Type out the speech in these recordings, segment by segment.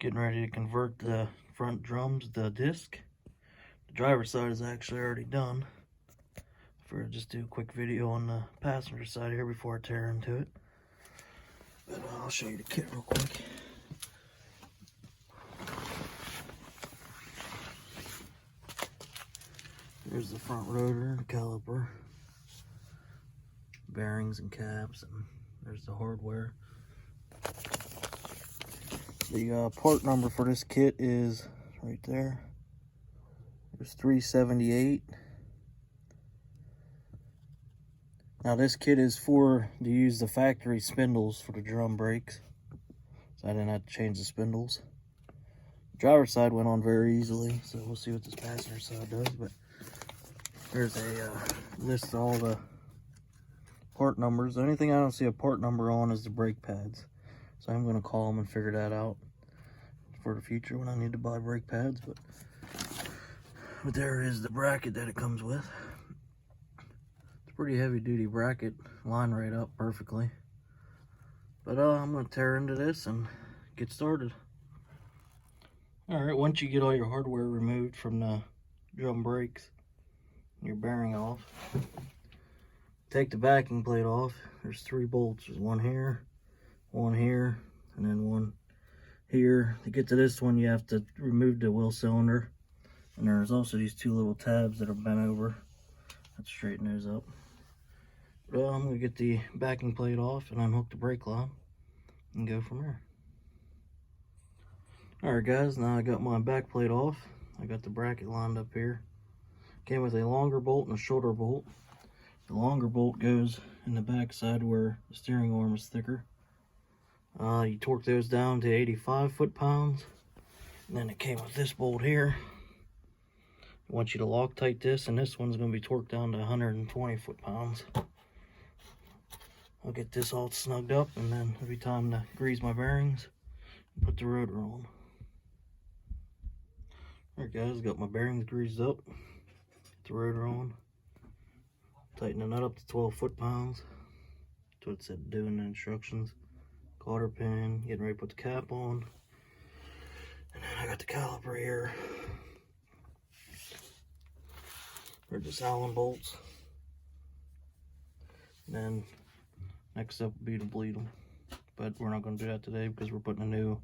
Getting ready to convert the front drums to disc. The driver's side is actually already done. For just do a quick video on the passenger side here before I tear into it. But I'll show you the kit real quick. There's the front rotor, the caliper, bearings and caps, and there's the hardware. The part number for this kit is right there. There's 378. Now this kit is to use the factory spindles for the drum brakes, so I didn't have to change the spindles. The driver's side went on very easily, so we'll see what this passenger side does. But there's a list of all the part numbers. The only thing I don't see a part number on is the brake pads. So I'm going to call them and figure that out for the future when I need to buy brake pads. But there is the bracket that it comes with. It's a pretty heavy duty bracket, line right up perfectly. But I'm going to tear into this and get started. Alright, once you get all your hardware removed from the drum brakes, your bearing off, take the backing plate off. There's 3 bolts. There's one here, and then one here. To get to this one, you have to remove the wheel cylinder. And there's also these 2 little tabs that are bent over. Let's straighten those up. Well, I'm going to get the backing plate off and unhook the brake line and go from there. Alright guys, now I got my back plate off. I got the bracket lined up here. Came with a longer bolt and a shorter bolt. The longer bolt goes in the back side where the steering arm is thicker. You torque those down to 85 foot-pounds. And then it came with this bolt here. I want you to Loctite this, and this one's going to be torqued down to 120 foot-pounds. I'll get this all snugged up, and then it'll be time to grease my bearings and put the rotor on. Alright guys, got my bearings greased up. Get the rotor on. Tighten the nut up to 12 foot-pounds. That's what it said to do in the instructions. Cotter pin, getting ready to put the cap on. And then I got the caliper here. They're just Allen bolts. And then next step would be to bleed them. But we're not going to do that today because we're putting a new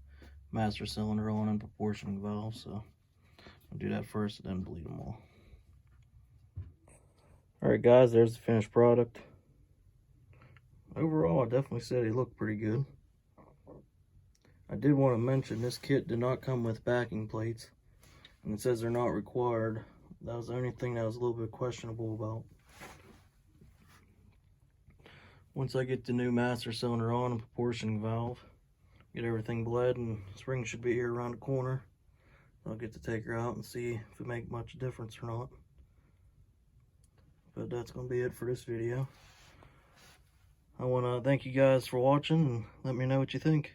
master cylinder on and proportioning valve. So I'll do that first and then bleed them all. Alright guys, there's the finished product. Overall, I definitely said he looked pretty good. I did want to mention this kit did not come with backing plates. And it says they're not required. That was the only thing that was a little bit questionable about. Once I get the new master cylinder on and proportioning valve, get everything bled, and spring should be here around the corner. I'll get to take her out and see if it makes much difference or not. But that's going to be it for this video. I want to thank you guys for watching and let me know what you think.